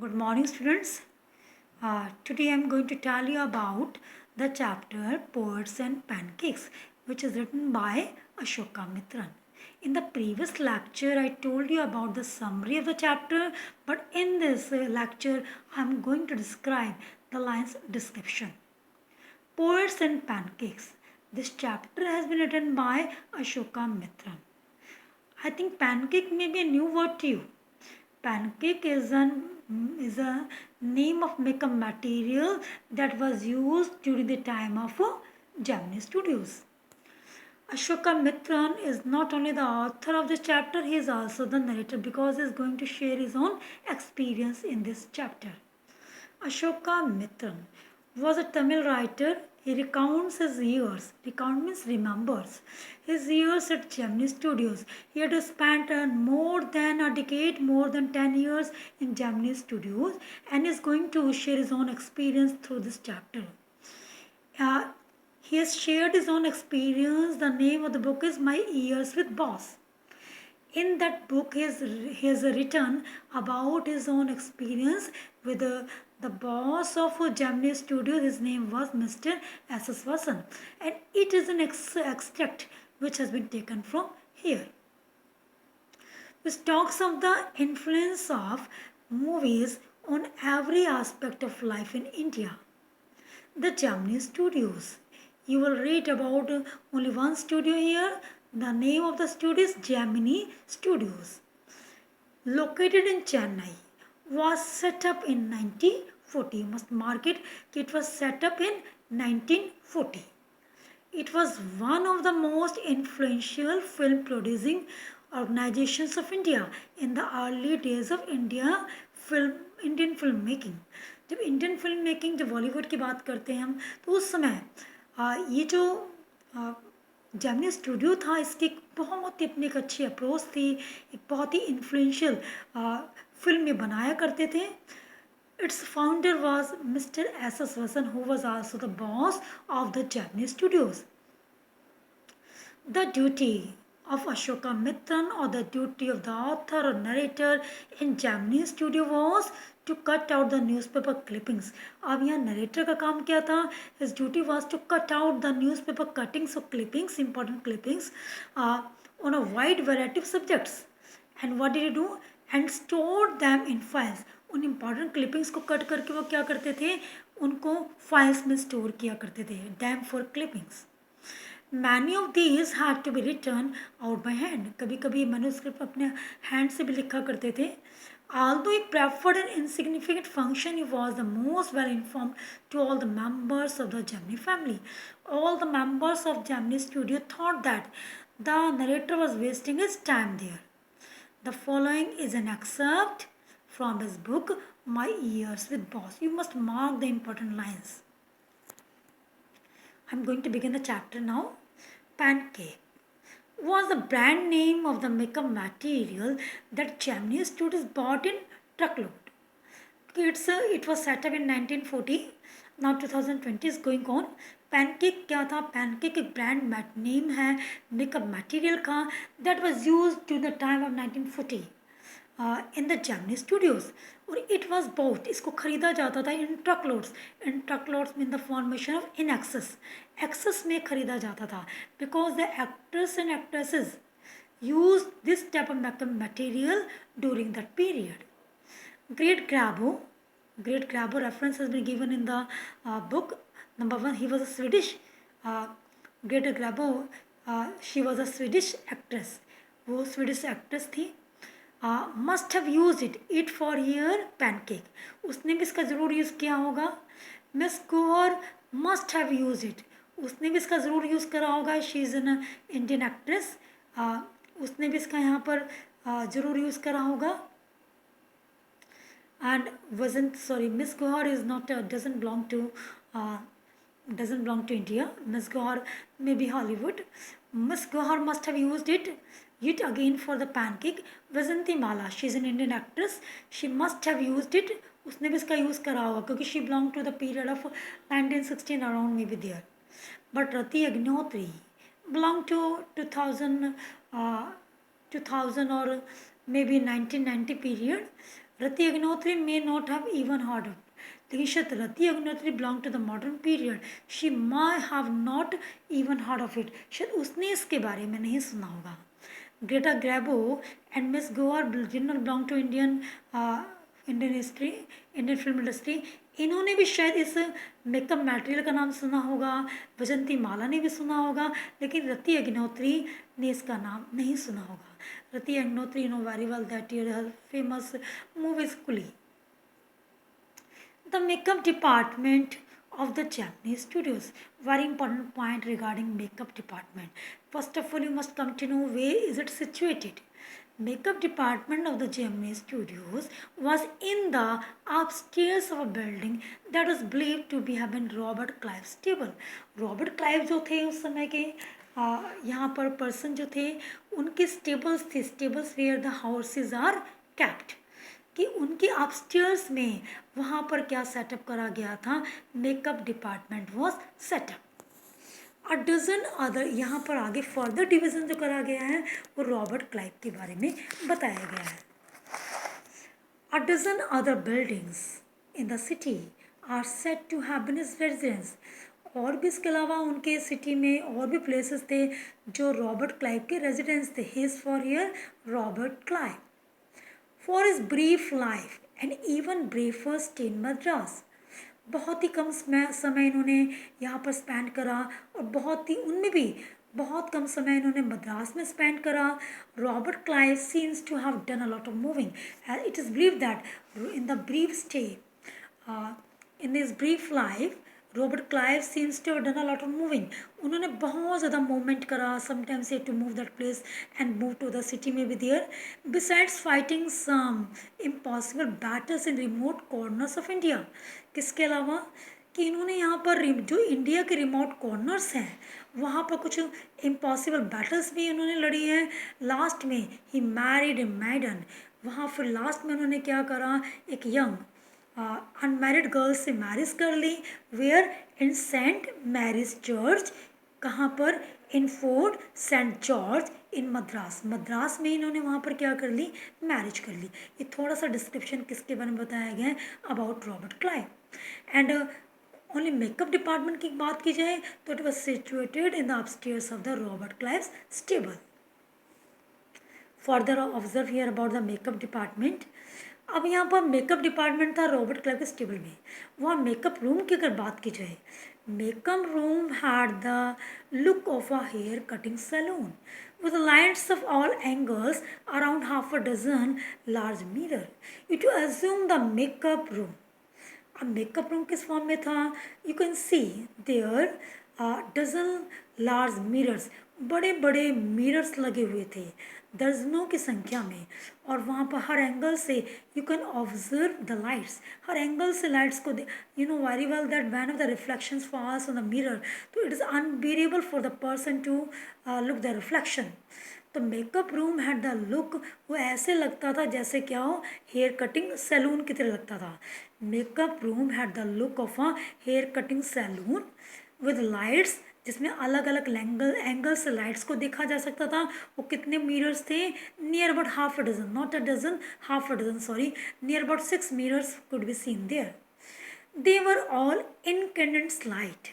Good morning, students. Today I am going to tell you about the chapter Poets and Pancakes, which is written by Ashoka Mitran. In the previous lecture, I told you about the summary of the chapter, but in this lecture, I am going to describe the line's description. Poets and Pancakes. This chapter has been written by Ashoka Mitran. I think pancake may be a new word to you. Pancake is a name of makeup material that was used during the time of Gemini Studios. Ashoka Mitran is not only the author of this chapter, he is also the narrator because he is going to share his own experience in this chapter. Ashoka Mitran was a Tamil writer. He recounts his years. Recount means remembers. His years at Gemini Studios. He had spent more than a decade, more than 10 years in Gemini Studios, and is going to share his own experience through this chapter. Uh, he has shared his own experience. The name of the book is My Years with Boss. In that book, he has written about his own experience with the boss of Gemini Studio. His name was Mr. S.S. Vasan, and it is an extract which has been taken from here, which talks of the influence of movies on every aspect of life in India. The Gemini Studios. You will read about only one studio here. The name of the studio is Gemini Studios. Located in Chennai, was set up in 1940. You must mark it. It was set up in 1940. It was one of the most influential film producing organizations of India in the early days of Indian film making. जब Indian film making जब बॉलीवुड की बात करते हैं हम तो उस समय ये जो जेमिनी स्टूडियो था इसकी बहुत ही अपनी एक अच्छी अप्रोच थी, एक बहुत ही इन्फ्लुएंशियल फिल्म में बनाया करते थे. Its founder was Mr. S.S. Vasan, who was also the boss of the Gemini Studios. The duty of Ashoka Mitran, or the duty of the author or narrator in Gemini Studio, was to cut out the newspaper clippings. अब यहाँ narrator का काम क्या था? His duty was to cut out the newspaper cuttings or clippings, important clippings, on a wide variety of subjects. And what did he do? And stored them in files. उन important clippings को cut करके वो क्या करते थे? उनको files में store किया करते थे. Damn for clippings. Many of these had to be written out by hand. कभी कभी manuscript अपने hand से भी लिखा करते थे. Although he preferred an insignificant function, he was the most well informed to all the members of the Gemini family. All the members of Gemini Studio thought that the narrator was wasting his time there. The following is an excerpt from his book, My Years with Boss. You must mark the important lines. I'm going to begin the chapter now. Pancake was the brand name of the makeup material that Gemini Studios bought in truckload. It was set up in 1940. Now 2020 is going on. Pancake क्या था? Pancake एक brand name है makeup material का that was used during the time of 1940 in the Gemini Studios. और it was bought, इसको खरीदा जाता था in truckloads. In truckloads mean the formation of in excess. Excess में खरीदा जाता था because the actors and actresses used this type of makeup material during that period. Great Grabo reference has been given in the book. Number one, he was a Swedish. Greta Grabo, she was a Swedish actress. वो Swedish actress थी. Must have used it for her pancake. उसने भी इसका ज़रूर use किया होगा. Miss Gohar must have used it. उसने भी इसका ज़रूर यूज़ करा होगा. She is an Indian actress. उसने भी इसका यहाँ पर ज़रूर यूज़ करा होगा. And Miss Gohar is not doesn't belong to India. Miss Gohar may be Hollywood. Miss Gohar must have used it again for the pancake. Vasanti Mala, she is an Indian actress. She must have used it. उसने भी इसका use करा होगा क्योंकि she belonged to the period of 1916 around maybe there. But Rati Agnihotri belonged to 2000 or maybe 1990 period. Rati Agnihotri may not have even heard of, लेकिन शायद रति Agnihotri belong to the modern period, she might have not even heard of it, शायद उसने इसके बारे में नहीं सुना होगा. ग्रेटा ग्रैबो एंड मिस गोवर जिन्होंने belong to Indian history, Indian film industry, इन्होंने भी शायद इस मेकअप मटेरियल का नाम सुना होगा. वजंती माला ने भी सुना होगा, लेकिन रति अग्निहोत्री ने इसका नाम नहीं सुना होगा. Rati Agnihotri no very well that year famous movies Coolie. The makeup department of the Japanese studios. Very important point regarding makeup department. First of all, you must come to know where is it situated. Makeup department of the Japanese studios was in the upstairs of a building that was believed to be having Robert Clive's stable. Robert Clive जो थे उस समय के यहाँ पर person जो थे उनके स्टेबल्स थे. Stables where the houses are kept, कि उनके अपस्टेयर्स में वहाँ पर क्या सेटअप करा गया था. Makeup department was setup. A dozen other, यहाँ पर आगे फर्दर डिवीजन जो करा गया है वो रॉबर्ट क्लाइव के बारे में बताया गया है. A dozen other buildings in the city are set to have been his residence. और भी इसके अलावा उनके सिटी में और भी प्लेसेस थे जो रॉबर्ट क्लाइव के रेजिडेंस थे. His four year Robert Clive. For his brief life and even briefer stay in Madras. बहुत ही कम समय इन्होंने यहाँ पर स्पेंड करा और बहुत ही उनमें भी बहुत कम समय इन्होंने मद्रास में स्पेंड करा. Robert Clive seems to have done a lot of moving. It is believed that in the brief stay in this brief life Robert Clive seems to have done a lot of moving. उन्होंने बहुत ज़्यादा movement करा. Sometimes he to move that place and move to the city में भी there. Besides fighting some impossible battles in remote corners of India. किसके अलावा कि इन्होंने यहाँ पर जो इंडिया के रिमोट कॉर्नर्स हैं वहाँ पर कुछ इम्पॉसिबल बैटल्स भी उन्होंने लड़ी हैं. लास्ट में ही मैरिड ए मैडन. वहाँ फिर लास्ट में उन्होंने क्या करा, एक यंग अनमैरिड गर्ल्स से मैरिज कर ली. Where in saint marriage church. कहाँ पर, in Fort Saint George in Madras. Madras में इन्होंने वहाँ पर क्या कर ली, मैरिज कर ली. ये थोड़ा सा डिस्क्रिप्शन किसके बारे में बताया गया है about Robert Clive. And only makeup department की बात की जाए तो it was situated in the upstairs of the Robert Clive stable. Further observe here about the makeup department. अब यहाँ पर मेकअप डिपार्टमेंट था रॉबर्ट क्लाइव के स्टेबल में. वहाँ मेकअप रूम की अगर बात की जाए, makeup room had the look of a hair cutting salon with lights of all angles, around half a dozen large mirror. You assume the makeup room. अब makeup room किस form में था, you can see there dozen large mirrors. बड़े बड़े mirrors लगे हुए थे दर्जनों की संख्या में. और वहाँ पर हर एंगल से you can observe the lights. हर एंगल से लाइट्स को you know very well that when of the reflections falls on the mirror तो it is unbearable for the person to look the reflection. तो makeup room had the look, वो ऐसे लगता था जैसे क्या हो, हेयर कटिंग सैलून की तरह लगता था. Makeup room had the look of a hair cutting salon with lights, जिसमें अलग अलग एंगल से लाइट्स को देखा जा सकता था. वो कितने मिरर्स थे, near about half a dozen, not a dozen, half a dozen sorry, near about 6 mirrors could be seen there. They were all incandescent light.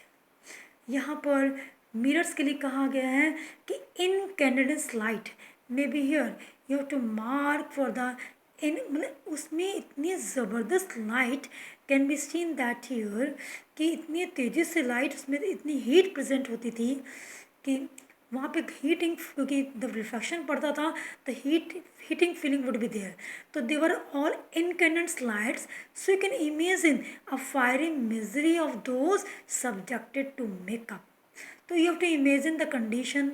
यहाँ पर मिरर्स के लिए कहा गया है कि incandescent light may be here you have to mark for the in, मतलब उसमें इतनी ज़बरदस्त light can be seen that here कि इतनी तेज़ी से लाइट, उसमें इतनी हीट प्रेजेंट होती थी कि वहाँ पे हीटिंग, क्योंकि जब रिफ्लेक्शन पड़ता था the heating feeling would be there. तो they were all incandescent lights. So you can imagine a fiery misery of those subjected to makeup. So you have to imagine the condition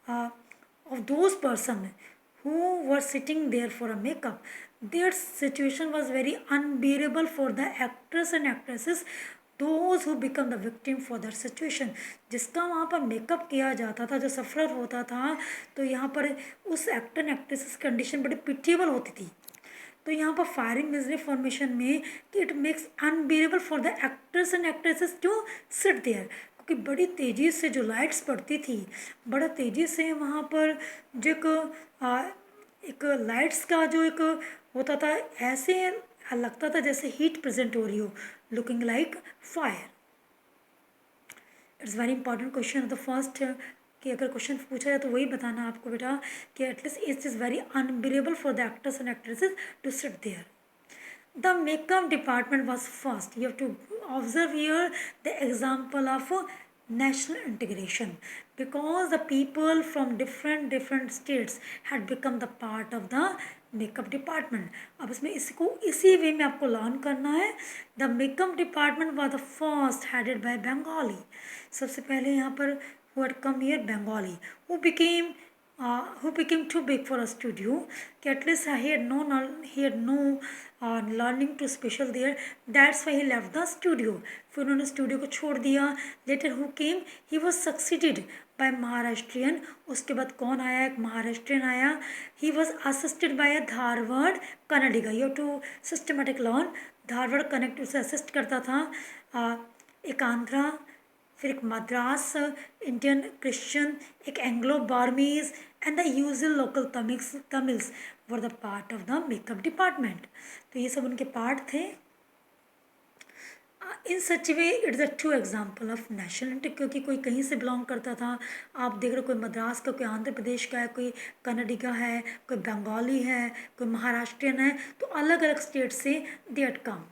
of those person who were sitting there for a makeup. Their situation was very unbearable for the actors and actresses, those who become the victim for their situation. जिसका वहाँ पर makeup किया जाता था, जो सफ़र होता था, तो यहाँ पर उस एक्टर एंड एक्ट्रेसेस कंडीशन बड़ी पिटिएबल होती थी. तो यहाँ पर फायरिंग मिजरी फॉर्मेशन में कि it makes unbearable for the actors and actresses to sit there. कि बड़ी तेज़ी से जो लाइट्स पड़ती थी, बड़ा तेज़ी से वहाँ पर जो एक लाइट्स का जो एक होता था ऐसे, लगता था जैसे हीट प्रेजेंट हो रही हो, looking like fire. It's very important question the first, कि अगर क्वेश्चन पूछा जाए तो वही बताना आपको बेटा कि at least it is very unbearable for the actors and actresses to sit there. The makeup department was first. You have to observe here the example of national integration, because the people from different states had become the part of the makeup department. अब इसमें इसको इसी वे में आपको learn करना है। The makeup department was the first headed by Bengali. सबसे पहले यहाँ पर who had come here Bengali, who became too big for a studio. At least he had no learning to special there. That's why he left the studio. फिर उन्होंने studio को छोड़ दिया. Later who came? He was succeeded by Maharashtrian. उसके बाद कौन आया? एक महाराष्ट्रियन आया. He was assisted by a Dharwad Kannadiga. You have to systematic learn. Dharwad connect उसे असिस्ट करता था. एक आंध्रा, फिर एक मद्रास इंडियन क्रिश्चियन, एक Anglo Burmese and the usual local Tamils were the part of the makeup department. तो ये सब उनके पार्ट थे. In such way it's a true example of nationality, क्योंकि कोई कहीं से बिलोंग करता था. आप देख रहे हो कोई मद्रास का, कोई आंध्र प्रदेश का है, कोई कन्नडिगा है, कोई बंगाली है, कोई महाराष्ट्रियन है, तो अलग अलग स्टेट से they had come.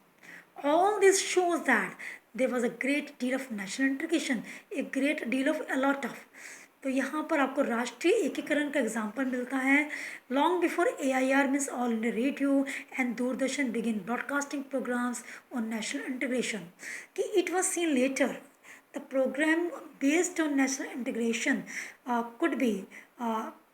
All this shows that there was a great deal of national integration, a great deal of a lot of. तो यहाँ पर आपको राष्ट्रीय एकीकरण का एग्जाम्पल मिलता है. Long before AIR means all India radio and Doordarshan begin broadcasting programmes on national integration, कि it was seen later the programme based on national integration could be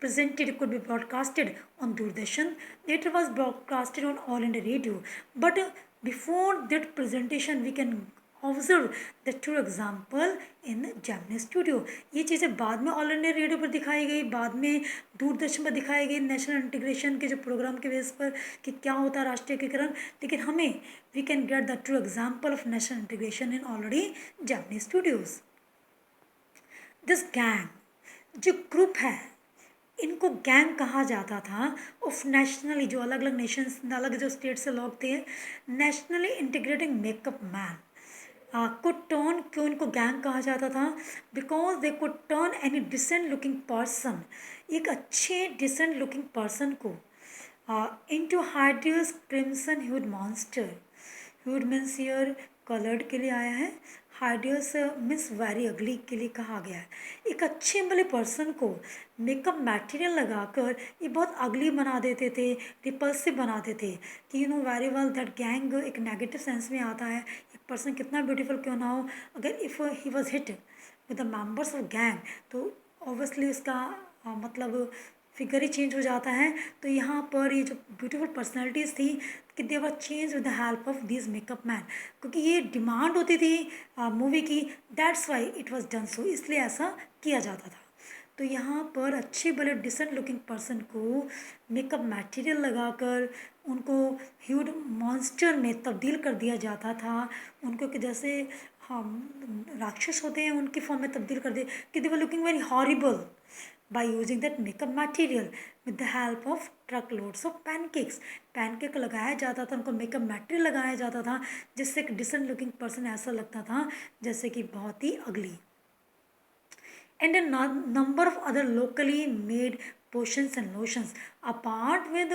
presented, could be broadcasted on Doordarshan. Later was broadcasted on All India Radio. But before that presentation, we can observe the true example in Gemini studio. ये चीज़ें बाद में all India radio पर दिखाई गई, बाद में दूरदर्शन पर दिखाई गई नेशनल इंटीग्रेशन के जो प्रोग्राम के बेस पर कि क्या होता है राष्ट्रीय एकीकरण. लेकिन हमें we can get the true example of national integration in already Gemini Studios. This gang, जो ग्रुप है, इनको गैंग कहा जाता था ऑफ नेशनली, जो अलग अलग नेशंस, अलग जो स्टेट से लोग थे, nationally integrating makeup man could turn. क्यों इनको गैंग कहा जाता था? Because they could turn any decent looking person, एक अच्छे डिसेंट लुकिंग पर्सन को into hideous crimson hued monster. Hued means here coloured के लिए आया है, हाइडियस मीन्स वेरी अगली के लिए कहा गया है. एक अच्छे वाले पर्सन को मेकअप मटेरियल लगाकर ये बहुत अगली बना देते थे, रिपल्सिव बनाते थे. कि you know very well that gang एक नेगेटिव सेंस में आता है. एक पर्सन कितना ब्यूटीफुल क्यों ना हो, अगर if he was hit with the members of gang, तो ऑब्वियसली उसका मतलब फिगर ही चेंज हो जाता है. तो यहाँ पर ये जो ब्यूटीफुल पर्सनैलिटीज़ थी कि they were change with the help of this makeup man, क्योंकि ये डिमांड होती थी मूवी की. That's why it was done so, इसलिए ऐसा किया जाता था. तो यहाँ पर अच्छे भले डिसेंट लुकिंग पर्सन को मेकअप मटेरियल लगाकर उनको ह्यूड मॉन्स्टर में तब्दील कर दिया जाता था. उनको कि जैसे हम राक्षस होते हैं उनकी फॉर्म में तब्दील कर दिया, कि they were looking very horrible by using that makeup material with the help of truckloads of pancakes. Pancake लगाया जाता था, उनको मेकअप मटेरियल लगाया जाता था, जिससे एक डिसेंट लुकिंग पर्सन ऐसा लगता था जैसे कि बहुत ही अगली. And a number of other locally made potions and lotions. apart with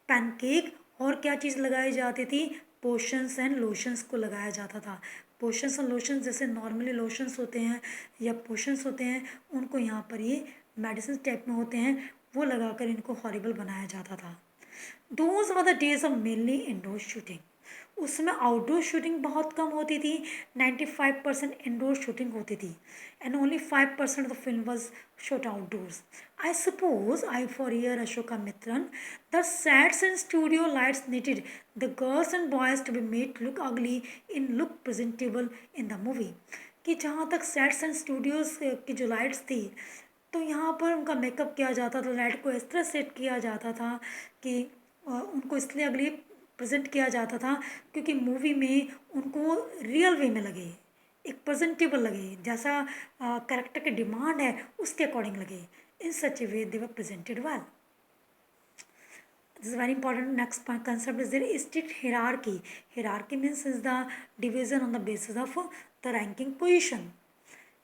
pancake और क्या चीज़ लगाई जाती थी? पोशंस एंड लोशंस को लगाया जाता था. पोशंस और लोशंस जैसे नॉर्मली लोशंस होते हैं या पोशंस होते हैं, उनको यहाँ पर ये मेडिसिन टाइप में होते हैं, वो लगाकर इनको हॉरिबल बनाया जाता था. Those were the days of mainly indoor shooting. उसमें आउटडोर शूटिंग बहुत कम होती थी. 95% इंडोर शूटिंग होती थी and only 5% of the film was shot outdoors. I suppose I for here Ashoka Mitran, the sets and studio lights needed the girls and boys to be made look ugly in look presentable in the movie. कि जहाँ तक sets and Studios की जो lights थी, तो यहाँ पर उनका मेकअप किया जाता था, लाइट को इस तरह सेट किया जाता था कि उनको इसलिए अगली प्रेजेंट किया जाता था क्योंकि मूवी में उनको रियल वे में लगे, एक प्रेजेंटेबल लगे, जैसा कैरेक्टर की डिमांड है उसके अकॉर्डिंग लगे. In such a way they were presented well. This is very important. Next concept is there is strict hierarchy. Hierarchy means is the division on the basis of the ranking position.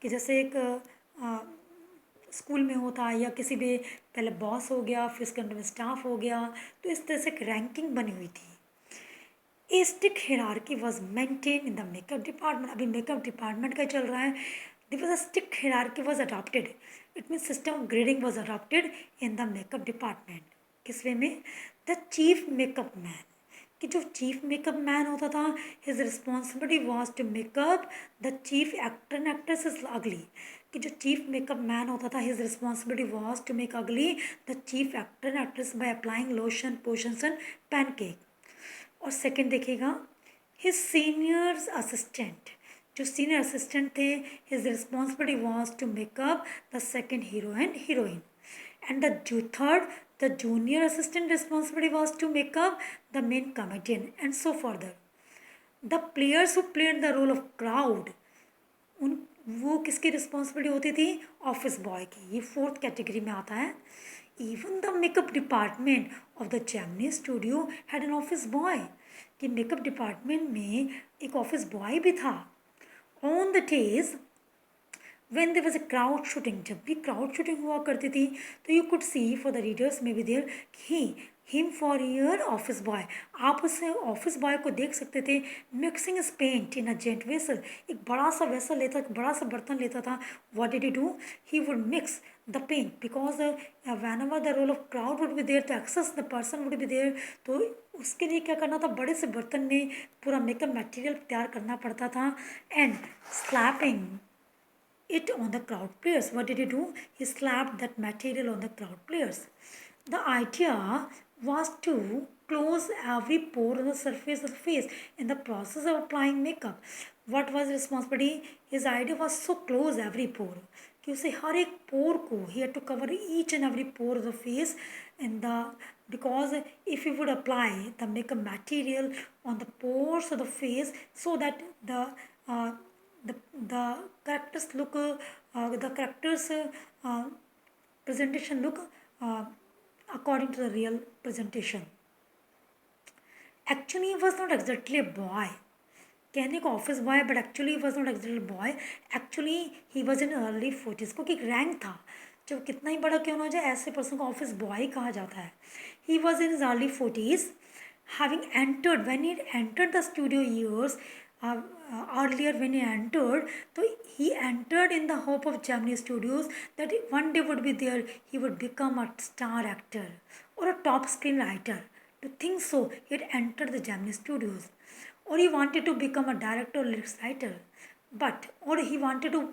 कि जैसे एक school में होता है या किसी भी पहले बॉस हो गया फिर उसके अंडर में स्टाफ हो गया, तो इस तरह से एक रैंकिंग बनी हुई थी. A strict hierarchy was maintained in the makeup department. अभी मेकअप डिपार्टमेंट का चल रहा है. There was a strict hierarchy was adopted. It means system of grading was adopted in the makeup department. किस वे में? The chief makeup man. कि जो chief makeup man होता था, his responsibility was to make up the chief actor and actress is ugly. कि जो chief makeup man होता था, his responsibility was to make ugly the chief actor and actress by applying lotion potions and pancake. और second देखिएगा, his seniors assistant, जो senior assistant थे, his responsibility was to make up the second hero and heroine. And third, the junior assistant responsibility was to make up the main comedian and so further. The players who played the role of crowd, उन वो किसकी responsibility होती थी? Office boy की. ये fourth category में आता है. Even the makeup department of the Gemini studio had an office boy. कि मेकअप डिपार्टमेंट में एक ऑफिस बॉय भी था. On the days when there was a crowd shooting, जब भी crowd shooting हुआ करती थी, तो you could see for the readers may be there him for your office boy. आप उसे ऑफिस बॉय को देख सकते थे mixing is paint in a giant vessel. एक बड़ा सा वेसल लेता, बड़ा सा बर्तन लेता था. What did he do? He would mix the paint because whenever the roll of crowd would be there to access the person would be there. तो उसके लिए क्या करना था? बड़े से बर्तन में पूरा मेकअप मटेरियल तैयार करना पड़ता था. And slapping it on the crowd players. What did he do? He slapped that material on the crowd players. The idea was to close every pore on the surface of the face in the process of applying makeup. What was responsibility? His idea was to close every pore. कि उसे हर एक पोर को he had to cover each and every pore of the face in the because if he would apply the makeup material on the pores of the face so that uh, the characters look the characters presentation look according to the real presentation. Actually he was not exactly a boy. कहने को office boy but actually he was not exactly boy. Actually he was in early 40s. क्योंकि एक rank था. जब कितना ही बड़ा क्यों ना हो जाए ऐसे पर्सन को ऑफिस बॉय कहा जाता है. He was in early 40s having entered when he entered the studio years earlier when he entered, so he entered in the hope of Gemini Studios that one day would be there he would become a star actor or a top screenwriter. To think so, he had entered the Gemini Studios, or he wanted to become a director or lyrics writer, but or he wanted to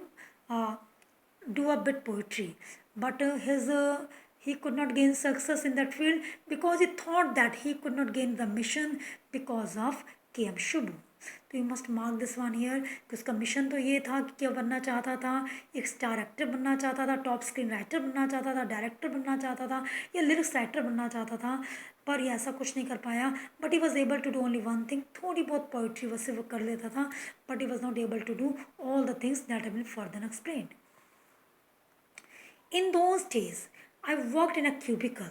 do a bit poetry, but his he could not gain success in that field because he thought that he could not gain the mission because of K.M. Shubhu. तो you must mark this one here कि उसका mission तो ये था कि क्या बनना चाहता था? एक स्टार एक्टर बनना चाहता था, टॉप स्क्रीन राइटर बनना चाहता था, डायरेक्टर बनना चाहता था या लिरिक्स राइटर बनना चाहता था. पर ये ऐसा कुछ नहीं कर पाया. But he was able to do only one thing. थोड़ी बहुत पोइट्री वैसे वो कर लेता था, but he was not able to do all the things that have been further explained. In those days I worked in a cubicle.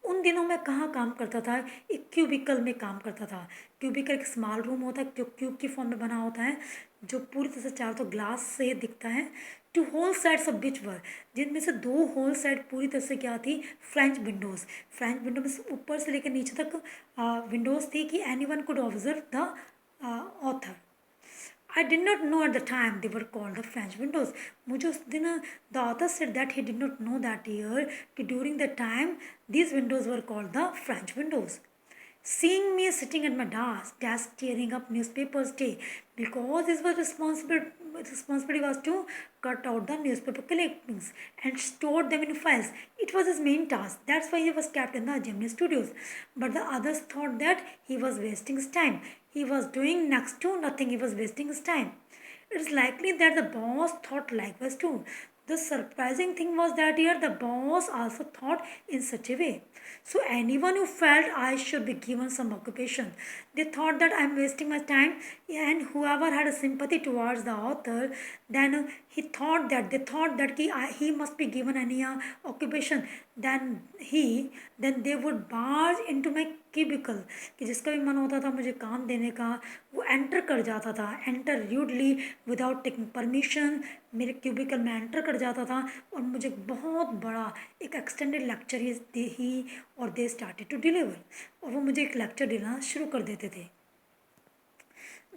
उन दिनों में कहाँ काम करता था? एक क्यूबिकल में काम करता था. क्यूबिकल एक स्मॉल रूम होता है, क्यूब की फॉर्म में बना होता है, जो पूरी तरह से चारों तो ग्लास से दिखता है. टू होल साइड्स ऑफ बिच वर, जिनमें से दो होल साइड पूरी तरह से क्या थी? French Windows. फ्रेंच विंडो में ऊपर से लेकर नीचे तक विंडोज़ थी कि any one could observe the author. I did not know at the time they were called the French windows. मुझे उस दिन the author said that he did not know that year कि during the time these windows were called the French windows. Seeing me sitting at my desk tearing up newspapers day because his responsibility was to cut out the newspaper clippings and store them in files. It was his main task. That's why he was kept in the Gemini Studios. But the others thought that he was wasting his time. He was doing next to nothing. He was wasting his time. It is likely that the boss thought likewise too. The surprising thing was that here the boss also thought in such a way. So anyone who felt I should be given some occupation, they thought that I'm wasting my time, and whoever had a sympathy towards the author, then they thought that he must be given any occupation. Then they would barge into my cubicle कि जिसका भी मन होता था मुझे काम देने का, वो एंटर कर जाता था, enter rudely without taking permission मेरे क्यूबिकल में एंटर कर जाता था और मुझे बहुत बड़ा एक एक्सटेंडेड लेक्चर ही और दे स्टार्टेड टू डिलीवर, और वो मुझे एक लेक्चर देना शुरू कर देते थे.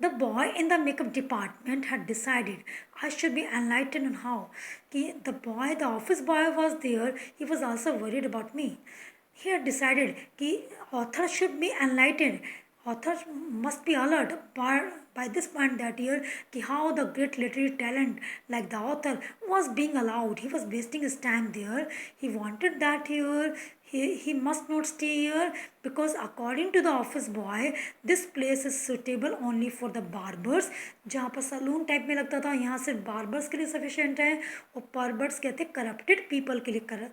The boy in the makeup department had decided I should be enlightened on how. The office boy was there, he was also worried about me. He had decided that author should be enlightened. Author must be alert by this point that year how the great literary talent like the author was being allowed. He was wasting his time there. He wanted that year. He must not stay here because according to the office boy this place is suitable only for the barbers. जहाँ पर salon type में लगता था यहाँ सिर्फ barbers के लिए sufficient है और परबर्स कहते हैं करप्टेड पीपल के लिए.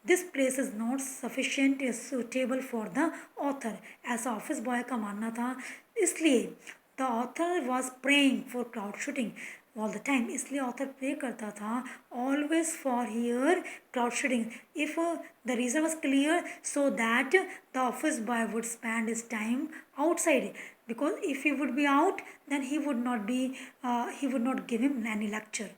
This place is not sufficient is suitable for the author, ऐसा ऑफिस बॉय का मानना था. इसलिए the author was praying for crowd shooting all the time. इसलिए ऑथर प्रे करता था always for here crowd shooting. If the reason was clear so that the office boy would spend his time outside, because if he would be out then he would not give him any lecture.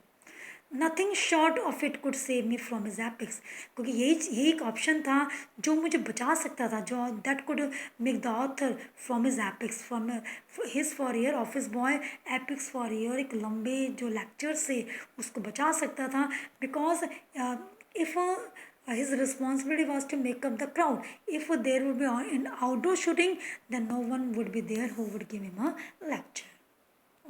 Nothing short of it could save me from his epics, क्योंकि यही एक option था जो मुझे बचा सकता था, जो that could make the author from his epics, from his four year office boy epics four year एक लंबे जो लेक्चर से उसको बचा सकता था. Because if his responsibility was to make up the crowd. If there would be an outdoor shooting, then no one would be there who would give him a lecture.